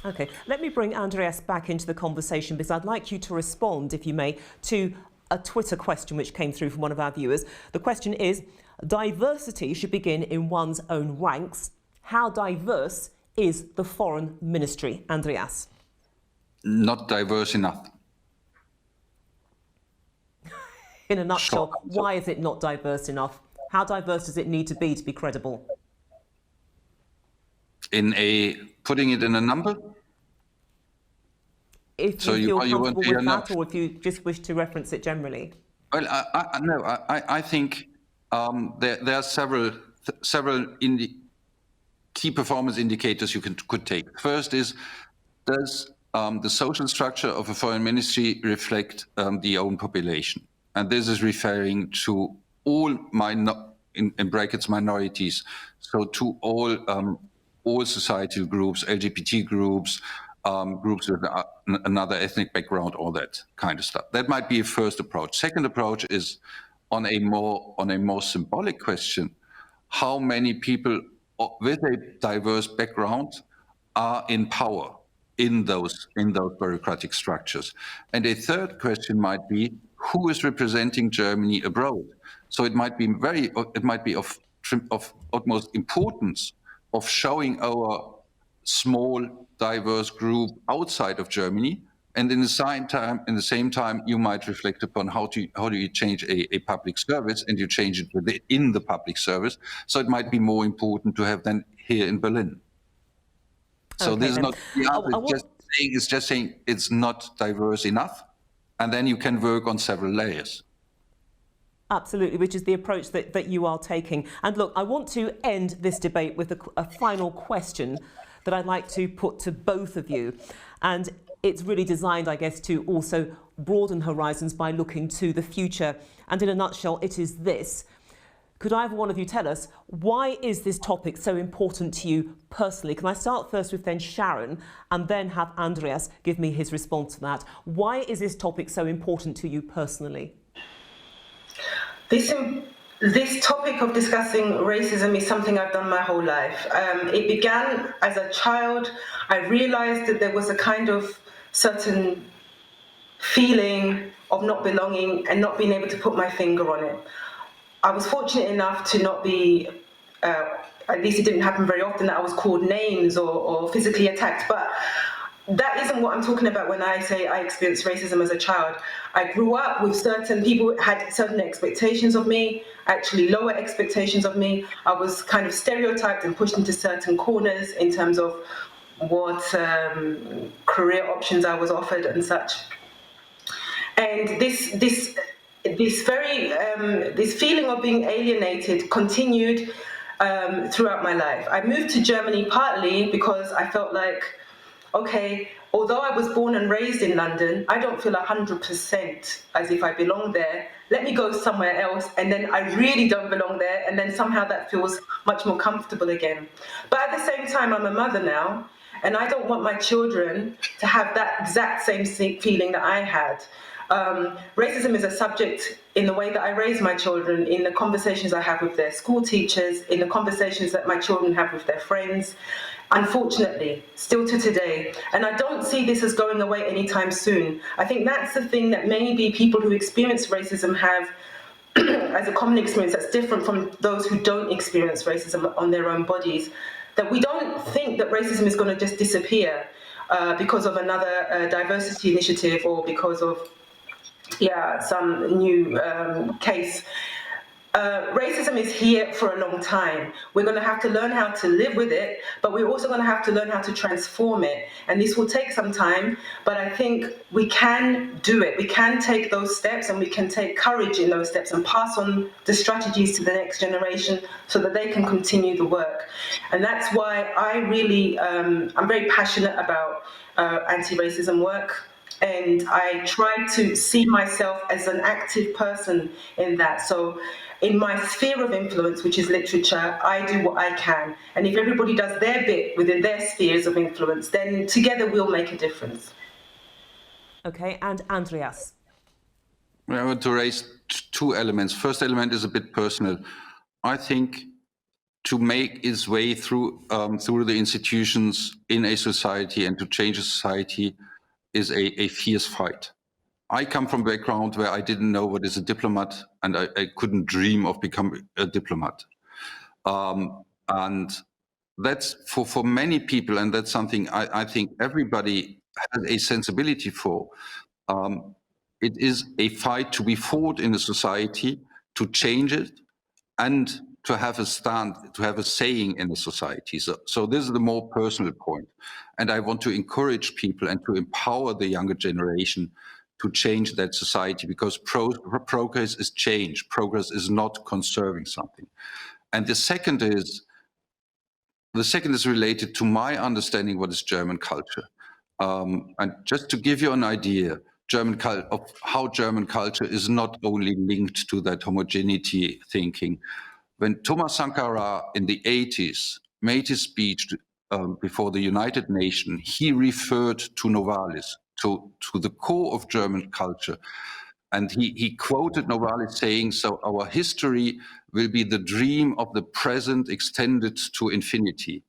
Okay, let me bring Andreas back into the conversation, because I'd like you to respond, if you may, to a Twitter question which came through from one of our viewers. The question is, diversity should begin in one's own ranks. How diverse is the foreign ministry? Andreas? Not diverse enough. In a nutshell, why is it not diverse enough? How diverse does it need to be credible? Putting it in a number? if So you feel you want comfortable to hear with no? that, or if you just wish to reference it generally. Well, no, I think there are several key performance indicators you could take. First is, does the social structure of a foreign ministry reflect the own population? And this is referring to all in brackets minorities, so to all societal groups, LGBT groups, groups with another ethnic background, all that kind of stuff. That might be a first approach. Second approach is on a more symbolic question: how many people with a diverse background are in power in those bureaucratic structures? And a third question might be, who is representing Germany abroad? So it might be of utmost importance of showing our small, diverse group outside of Germany, and in the same time, you might reflect upon how do you change a public service, and you change it within the public service. So it might be more important to have than here in Berlin. So Okay, this is then. not the answer. It's just saying it's not diverse enough, and then you can work on several layers. Absolutely, which is the approach that you are taking. And look, I want to end this debate with a final question that I'd like to put to both of you. And it's really designed, I guess, to also broaden horizons by looking to the future. And in a nutshell, it is this. Could either one of you tell us, why is this topic so important to you personally? Can I start first with then Sharon, and then have Andreas give me his response to that? Why is this topic so important to you personally? This topic of discussing racism is something I've done my whole life. It began as a child. I realized that there was a kind of certain feeling of not belonging and not being able to put my finger on it. I was fortunate enough to not be, at least it didn't happen very often, that I was called names or physically attacked, but that isn't what I'm talking about when I say I experienced racism as a child. I grew up with certain people who had certain expectations of me, actually lower expectations of me. I was kind of stereotyped and pushed into certain corners in terms of what career options I was offered and such. And this feeling of being alienated continued throughout my life. I moved to Germany partly because I felt like, okay, although I was born and raised in London, I don't feel 100% as if I belong there. Let me go somewhere else, and then I really don't belong there, and then somehow that feels much more comfortable again. But at the same time, I'm a mother now, and I don't want my children to have that exact same feeling that I had. Racism is a subject in the way that I raise my children, in the conversations I have with their school teachers, in the conversations that my children have with their friends, unfortunately, still to today. And I don't see this as going away anytime soon. I think that's the thing that maybe people who experience racism have as a common experience that's different from those who don't experience racism on their own bodies, that we don't think that racism is going to just disappear because of another diversity initiative or because of some new case. Racism is here for a long time. We're going to have to learn how to live with it, but we're also going to have to learn how to transform it. And this will take some time, but I think we can do it. We can take those steps, and we can take courage in those steps and pass on the strategies to the next generation so that they can continue the work. And that's why I really, I'm very passionate about anti-racism work. And I try to see myself as an active person in that. So in my sphere of influence, which is literature, I do what I can. And if everybody does their bit within their spheres of influence, then together we'll make a difference. Okay, and Andreas. I want to raise two elements. First element is a bit personal. I think to make its way through the institutions in a society and to change a society is a fierce fight. I come from a background where I didn't know what is a diplomat, and I couldn't dream of becoming a diplomat. And that's for many people, and that's something I think everybody has a sensibility for. It is a fight to be fought in a society to change it and to have a stand, to have a saying in the society. So this is the more personal point. And I want to encourage people and to empower the younger generation to change that society, because progress is change. Progress is not conserving something. And the second is related to my understanding what is German culture. And just to give you an idea, of how German culture is not only linked to that homogeneity thinking. When Thomas Sankara in the 80s made his speech before the United Nations, he referred to Novalis, to the core of German culture. And he quoted Novalis saying, so our history will be the dream of the present extended to infinity.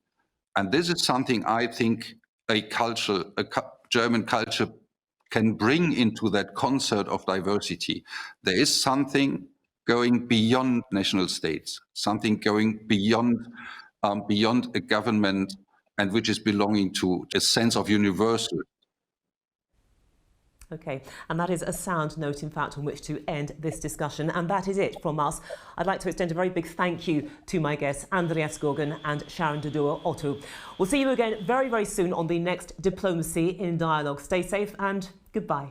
And this is something I think German culture can bring into that concert of diversity. There is something going beyond national states, something going beyond a government, and which is belonging to a sense of universal. Okay, and that is a sound note, in fact, on which to end this discussion. And that is it from us. I'd like to extend a very big thank you to my guests, Andreas Görgen and Sharon Dodua Otoo. We'll see you again very, very soon on the next Diplomacy in Dialogue. Stay safe and goodbye.